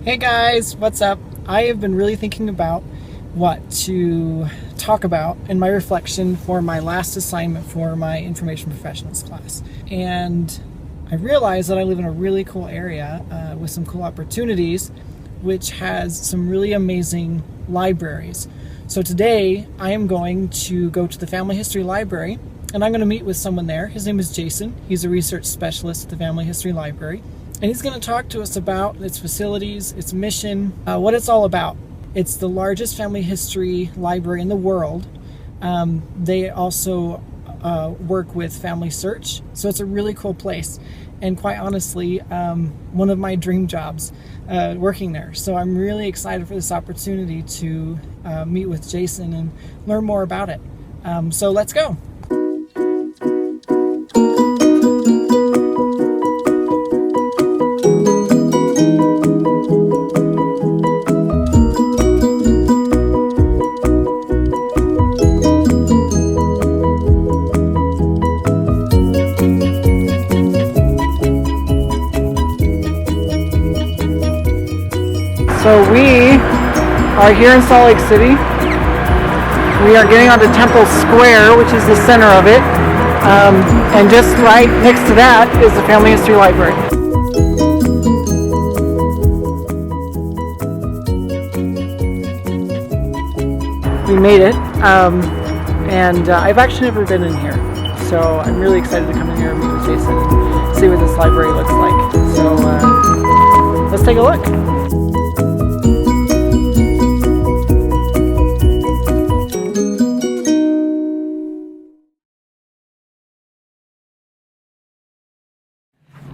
Hey guys, what's up? I have been really thinking about what to talk about in my reflection for my last assignment for my information professionals class. And I realized that I live in a really cool area with some cool opportunities, which has some really amazing libraries. So today I am going to go to the Family History Library and I'm going to meet with someone there. His name is Jason. He's a research specialist at the Family History Library. And he's going to talk to us about its facilities, its mission, what it's all about. It's the largest family history library in the world. They also work with Family Search, so it's a really cool place. And quite honestly, one of my dream jobs working there. So I'm really excited for this opportunity to meet with Jason and learn more about it. So let's go. So we are here in Salt Lake City. We are getting onto Temple Square, which is the center of it. And just right next to that is the Family History Library. We made it, and I've actually never been in here. So I'm really excited to come in here and meet with Jason and see what this library looks like. So let's take a look.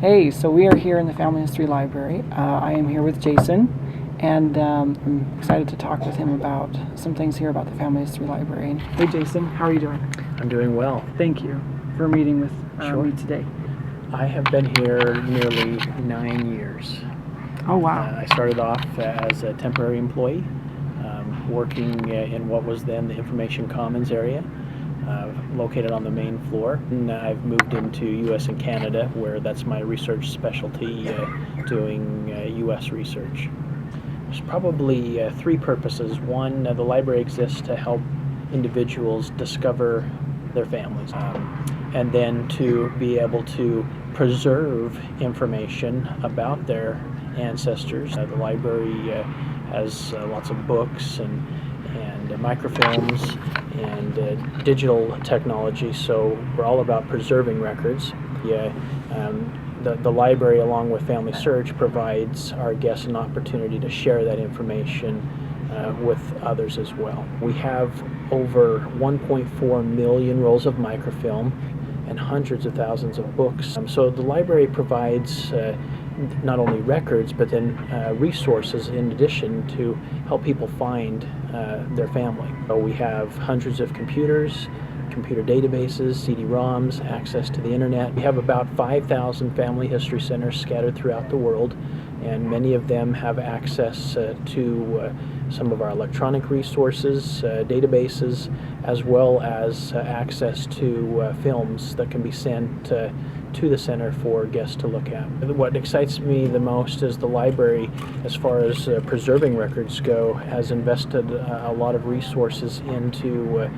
Hey, so we are here in the Family History Library. I am here with Jason, and I'm excited to talk with him about some things here about the Family History Library. Hey Jason, how are you doing? I'm doing well. Thank you for meeting with me today. I have been here nearly 9 years. Oh wow. I started off as a temporary employee, working in what was then the Information Commons area, located on the main floor. And I've moved into U.S. and Canada, where that's my research specialty, doing U.S. research. There's probably three purposes. One, the library exists to help individuals discover their families, and then to be able to preserve information about their ancestors. The library has lots of books and microfilms and digital technology, so we're all about preserving records. The library, along with Family Search, provides our guests an opportunity to share that information with others as well. We have over 1.4 million rolls of microfilm and hundreds of thousands of books. So the library provides not only records, but then resources in addition to help people find their family. So we have hundreds of computers, computer databases, CD-ROMs, access to the internet. We have about 5,000 family history centers scattered throughout the world, and many of them have access to some of our electronic resources, databases, as well as access to films that can be sent to the center for guests to look at. What excites me the most is the library, as far as preserving records go, has invested a lot of resources into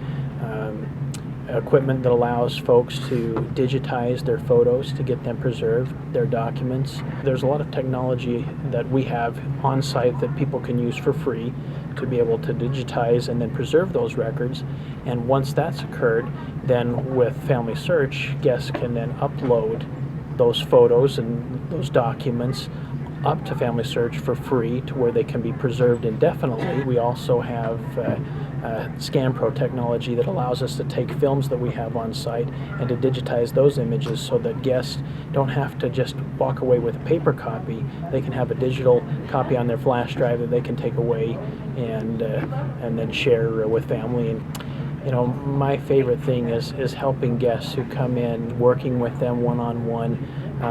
equipment that allows folks to digitize their photos to get them preserved, their documents. There's a lot of technology that we have on site that people can use for free to be able to digitize and then preserve those records. And once that's occurred, then with Family Search, guests can then upload those photos and those documents up to Family Search for free to where they can be preserved indefinitely. We also have ScanPro technology that allows us to take films that we have on site and to digitize those images so that guests don't have to just walk away with a paper copy. They can have a digital copy on their flash drive that they can take away and then share with family. And you know, my favorite thing is helping guests who come in, working with them one-on-one,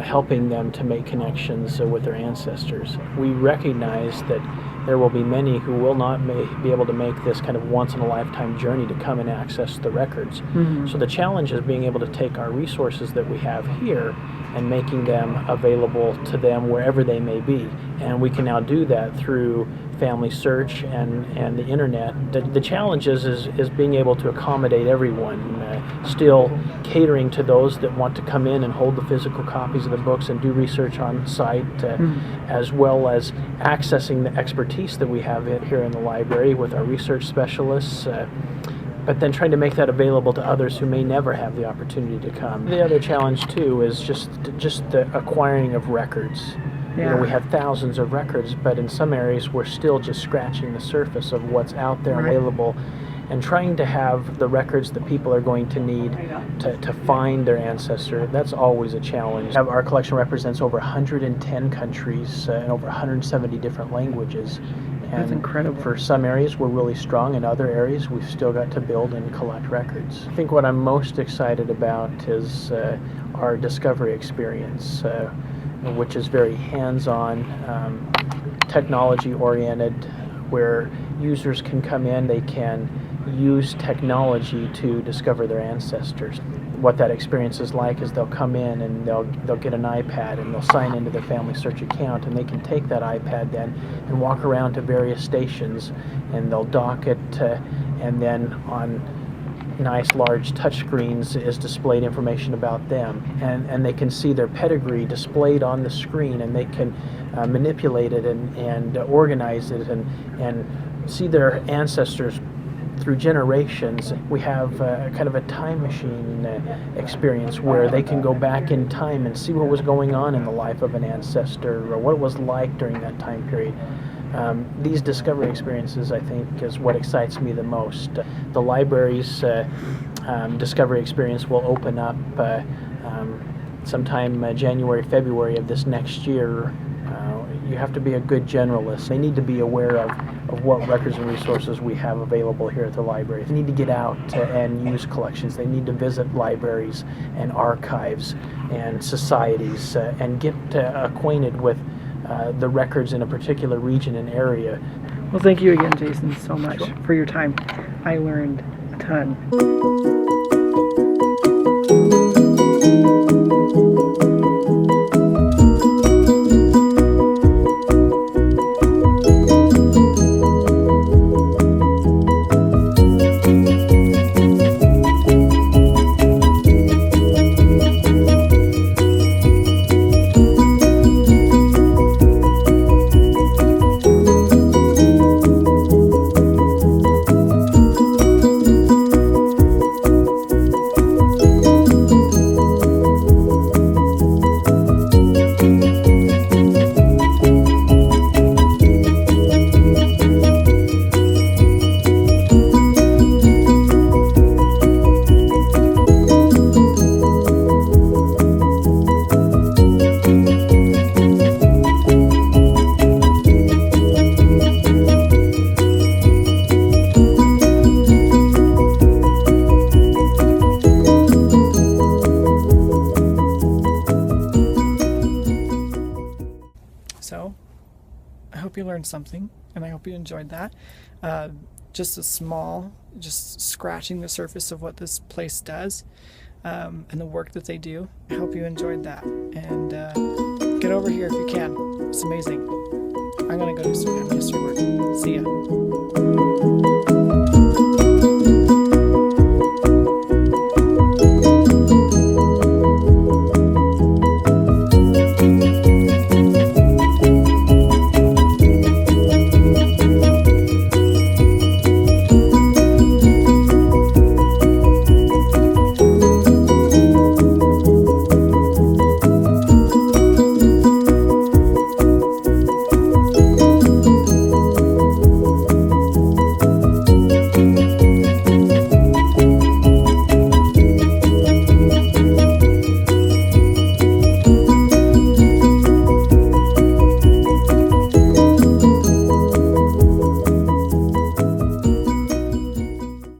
helping them to make connections with their ancestors. We recognize that there will be many who will not be able to make this kind of once-in-a-lifetime journey to come and access the records. Mm-hmm. So the challenge is being able to take our resources that we have here and making them available to them wherever they may be. and we can now do that through Family Search and the internet. The challenge is being able to accommodate everyone, still catering to those that want to come in and hold the physical copies of the books and do research on site, as well as accessing the expertise that we have here in the library with our research specialists, but then trying to make that available to others who may never have the opportunity to come. The other challenge too is just the acquiring of records. You know, we have thousands of records, but in some areas we're still just scratching the surface of what's out there available, and trying to have the records that people are going to need to find their ancestor. That's always a challenge. Our collection represents over 110 countries and over 170 different languages. And that's incredible. For some areas we're really strong. In other areas we've still got to build and collect records. I think what I'm most excited about is our discovery experience, which is very hands-on, technology-oriented, where users can come in, they can use technology to discover their ancestors. What that experience is like is they'll come in and they'll get an iPad and they'll sign into their Family Search account, and they can take that iPad then and walk around to various stations, and they'll dock it, and then on nice large touchscreens is displayed information about them, and they can see their pedigree displayed on the screen, and they can manipulate it and organize it and see their ancestors through generations. We have kind of a time machine experience where they can go back in time and see what was going on in the life of an ancestor or what it was like during that time period. These discovery experiences, I think, is what excites me the most. The library's discovery experience will open up sometime January, February of this next year. You have to be a good generalist. They need to be aware of what records and resources we have available here at the library. They need to get out and use collections. They need to visit libraries and archives and societies and get acquainted with the records in a particular region and area. Well, thank you again, Jason, so much for your time. I learned a ton. So I hope you learned something, and I hope you enjoyed that. Just scratching the surface of what this place does, and the work that they do. I hope you enjoyed that, and get over here if you can. It's amazing. I'm gonna go do some family history work. See ya.